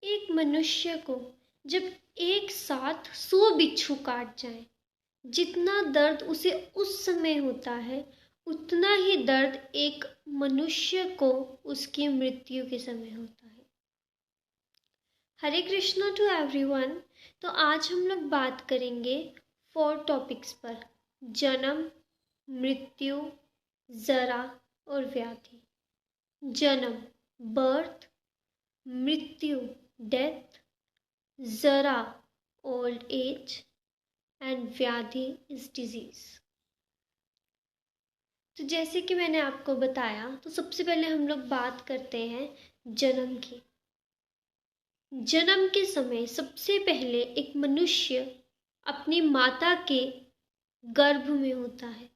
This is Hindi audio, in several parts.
एक मनुष्य को जब एक साथ 100 बिच्छू काट जाए, जितना दर्द उसे उस समय होता है, उतना ही दर्द एक मनुष्य को उसकी मृत्यु के समय होता है। हरे कृष्णा टू एवरीवन। तो आज हम लोग बात करेंगे 4 टॉपिक्स पर: जन्म, मृत्यु, जरा और व्याधि। जन्म बर्थ, मृत्यु डेथ, जरा ओल्ड एज एंड व्याधि इज डिजीज। तो जैसे कि मैंने आपको बताया, तो सबसे पहले हम लोग बात करते हैं जन्म की। जन्म के समय सबसे पहले एक मनुष्य अपनी माता के गर्भ में होता है,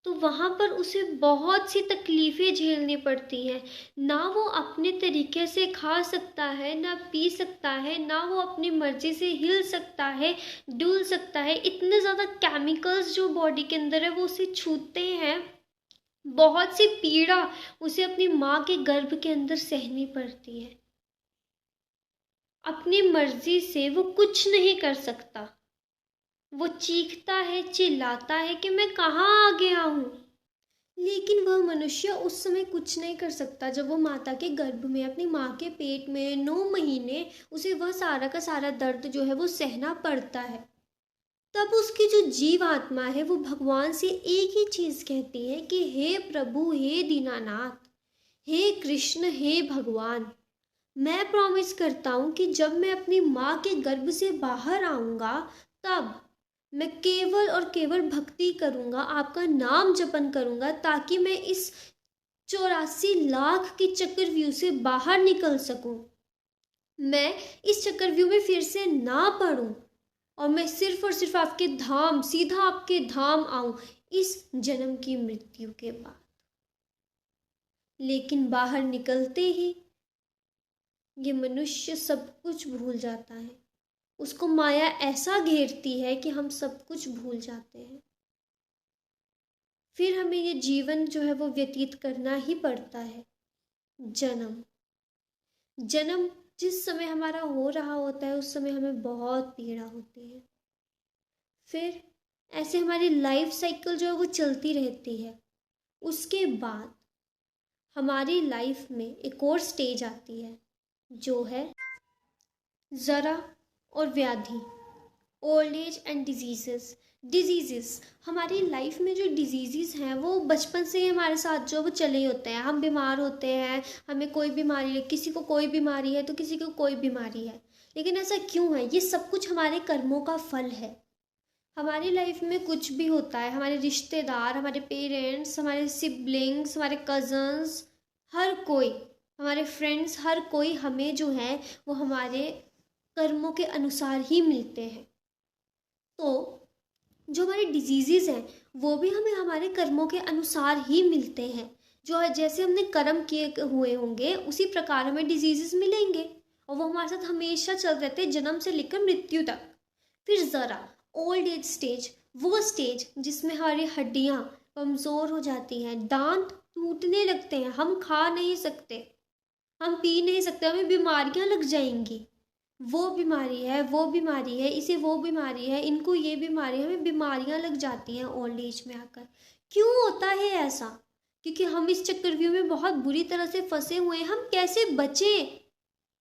तो वहाँ पर उसे बहुत सी तकलीफ़ें झेलनी पड़ती हैं। ना वो अपने तरीके से खा सकता है, ना पी सकता है, ना वो अपनी मर्ज़ी से हिल सकता है, डुल सकता है। इतने ज़्यादा केमिकल्स जो बॉडी के अंदर है वो उसे छूते हैं। बहुत सी पीड़ा उसे अपनी माँ के गर्भ के अंदर सहनी पड़ती है। अपनी मर्ज़ी से वो कुछ नहीं कर सकता। वो चीखता है, चिल्लाता है कि मैं कहाँ आ गया हूँ, लेकिन वह मनुष्य उस समय कुछ नहीं कर सकता। जब वो माता के गर्भ में, अपनी माँ के पेट में 9 महीने उसे वह सारा का सारा दर्द जो है वो सहना पड़ता है। तब उसकी जो जीव आत्मा है वो भगवान से एक ही चीज़ कहती है कि हे प्रभु, हे दीनानाथ, हे कृष्ण, हे भगवान, मैं प्रॉमिस करता हूँ कि जब मैं अपनी माँ के गर्भ से बाहर आऊँगा, तब मैं केवल और केवल भक्ति करूँगा, आपका नाम जपन करूँगा, ताकि मैं इस 84 लाख की चक्रव्यूह से बाहर निकल सकूँ। मैं इस चक्रव्यूह में फिर से ना पड़ूँ और मैं सिर्फ और सिर्फ आपके धाम, सीधा आपके धाम आऊँ इस जन्म की मृत्यु के बाद। लेकिन बाहर निकलते ही ये मनुष्य सब कुछ भूल जाता है। उसको माया ऐसा घेरती है कि हम सब कुछ भूल जाते हैं। फिर हमें ये जीवन जो है वो व्यतीत करना ही पड़ता है। जन्म जिस समय हमारा हो रहा होता है, उस समय हमें बहुत पीड़ा होती है। फिर ऐसे हमारी लाइफ साइकिल जो है वो चलती रहती है। उसके बाद हमारी लाइफ में एक और स्टेज आती है, जो है जरा और व्याधि, ओल्ड एज एंड डिजीज़ेस। हमारी लाइफ में जो डिजीज़ेस हैं वो बचपन से ही हमारे साथ जो वो चले ही होते हैं। हम बीमार होते हैं, हमें कोई बीमारी है, किसी को कोई बीमारी है तो किसी को कोई बीमारी है। लेकिन ऐसा क्यों है? ये सब कुछ हमारे कर्मों का फल है। हमारी लाइफ में कुछ भी होता है, हमारे रिश्तेदार, हमारे पेरेंट्स, हमारे सिबलिंग्स, हमारे कज़न्स, हर कोई, हमारे फ्रेंड्स, हर कोई हमें जो है वो हमारे कर्मों के अनुसार ही मिलते हैं। तो जो हमारे डिजीज़ेज़ हैं वो भी हमें हमारे कर्मों के अनुसार ही मिलते हैं। जो है, जैसे हमने कर्म किए हुए होंगे उसी प्रकार हमें डिजीज़ेज़ मिलेंगे और वो हमारे साथ हमेशा चल रहते हैं, जन्म से लेकर मृत्यु तक। फिर ज़रा ओल्ड एज स्टेज, वो स्टेज जिसमें हमारी हड्डियाँ कमज़ोर हो जाती हैं, दांत टूटने लगते हैं, हम खा नहीं सकते, हम पी नहीं सकते, हमें बीमारियाँ लग जाएंगी। वो बीमारी है, वो बीमारी है, इसे वो बीमारी है, इनको ये बीमारी है, हमें बीमारियां लग जाती हैं ओल्ड एज में आकर। क्यों होता है ऐसा? क्योंकि हम इस चक्रव्यूह में बहुत बुरी तरह से फंसे हुए हैं। हम कैसे बचें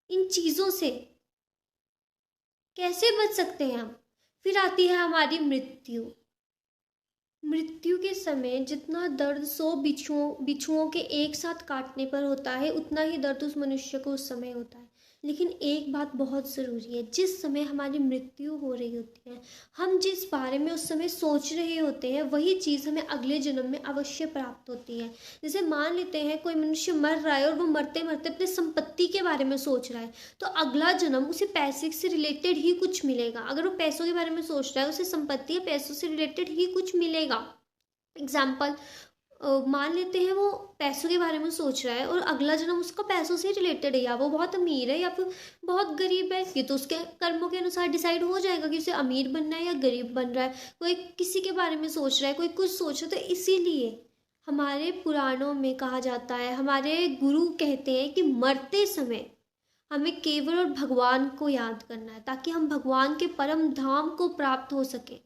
इन चीज़ों से? कैसे बच सकते हैं हम? फिर आती है हमारी मृत्यु। मृत्यु के समय जितना दर्द 100 बिच्छुओं के एक साथ काटने पर होता है, उतना ही दर्द उस मनुष्य को उस समय होता है। लेकिन एक बात बहुत ज़रूरी है, जिस समय हमारी मृत्यु हो रही होती है, हम जिस बारे में उस समय सोच रहे होते हैं, वही चीज़ हमें अगले जन्म में अवश्य प्राप्त होती है। जैसे मान लेते हैं कोई मनुष्य मर रहा है और वो मरते मरते अपने संपत्ति के बारे में सोच रहा है, तो अगला जन्म उसे पैसे से रिलेटेड ही कुछ मिलेगा। अगर वो पैसों के बारे में सोच रहा है, उसे संपत्ति या पैसों से रिलेटेड ही कुछ मिलेगा। एग्जाम्पल, मान लेते हैं वो पैसों के बारे में सोच रहा है और अगला जन्म उसका पैसों से रिलेटेड है, या वो बहुत अमीर है या फिर बहुत गरीब है। ये तो उसके कर्मों के अनुसार डिसाइड हो जाएगा कि उसे अमीर बनना है या गरीब बन रहा है। कोई किसी के बारे में सोच रहा है, कोई कुछ सोच रहा है। तो इसीलिए हमारे पुराणों में कहा जाता है, हमारे गुरु कहते हैं कि मरते समय हमें केवल और भगवान को याद करना है ताकि हम भगवान के परम धाम को प्राप्त हो सके।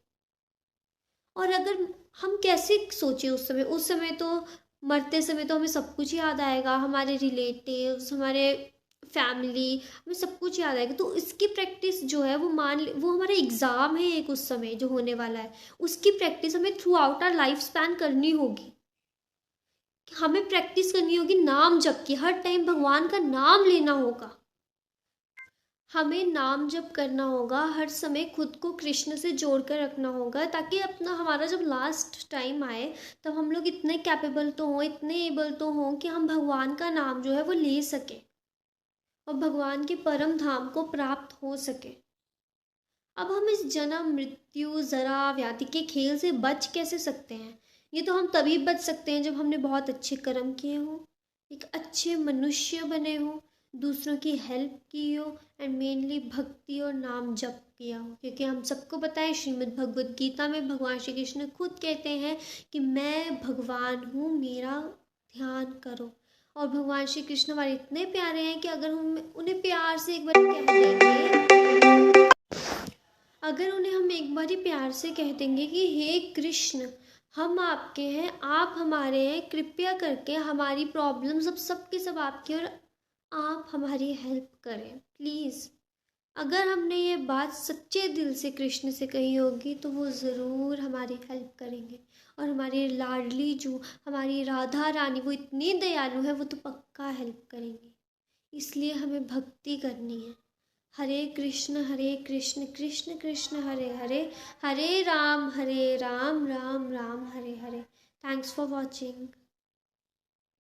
और अगर हम कैसे सोचे उस समय तो मरते समय तो हमें सब कुछ याद आएगा, हमारे रिलेटिव्स, हमारे फैमिली, हमें सब कुछ याद आएगा। तो इसकी प्रैक्टिस जो है वो वो हमारा एग्ज़ाम है एक उस समय जो होने वाला है, उसकी प्रैक्टिस हमें through out our life span करनी होगी। हमें प्रैक्टिस करनी होगी नाम जप की, हर टाइम भगवान का नाम लेना होगा। हमें नाम जप करना होगा, हर समय खुद को कृष्ण से जोड़ कर रखना होगा, ताकि अपना हमारा जब लास्ट टाइम आए तब हम लोग इतने कैपेबल तो हों, इतने एबल तो हों कि हम भगवान का नाम जो है वो ले सकें और भगवान के परम धाम को प्राप्त हो सके। अब हम इस जन्म मृत्यु जरा व्याधि के खेल से बच कैसे सकते हैं? ये तो हम तभी बच सकते हैं जब हमने बहुत अच्छे कर्म किए हों, एक अच्छे मनुष्य बने हों, दूसरों की हेल्प की हो एंड मेनली भक्ति और नाम जप किया हो। क्योंकि हम सबको पता है श्रीमद् भगवद गीता में भगवान श्री कृष्ण खुद कहते हैं कि मैं भगवान हूँ, मेरा ध्यान करो। और भगवान श्री कृष्ण हमारे इतने प्यारे हैं कि अगर हम उन्हें प्यार से एक बार कह देंगे, अगर उन्हें हम एक बार ही प्यार से कह देंगे कि हे कृष्ण, हम आपके हैं, आप हमारे हैं, कृपया करके हमारी प्रॉब्लम्स अब सब के सब आपकी और आप हमारी हेल्प करें प्लीज़। अगर हमने ये बात सच्चे दिल से कृष्ण से कही होगी तो वो ज़रूर हमारी हेल्प करेंगे। और हमारी लाडली जो हमारी राधा रानी, वो इतनी दयालु है, वो तो पक्का हेल्प करेंगी। इसलिए हमें भक्ति करनी है। Hare Krishna Krishna Krishna Hare Hare, Hare Ram Ram Ram Hare Hare. Thanks for watching.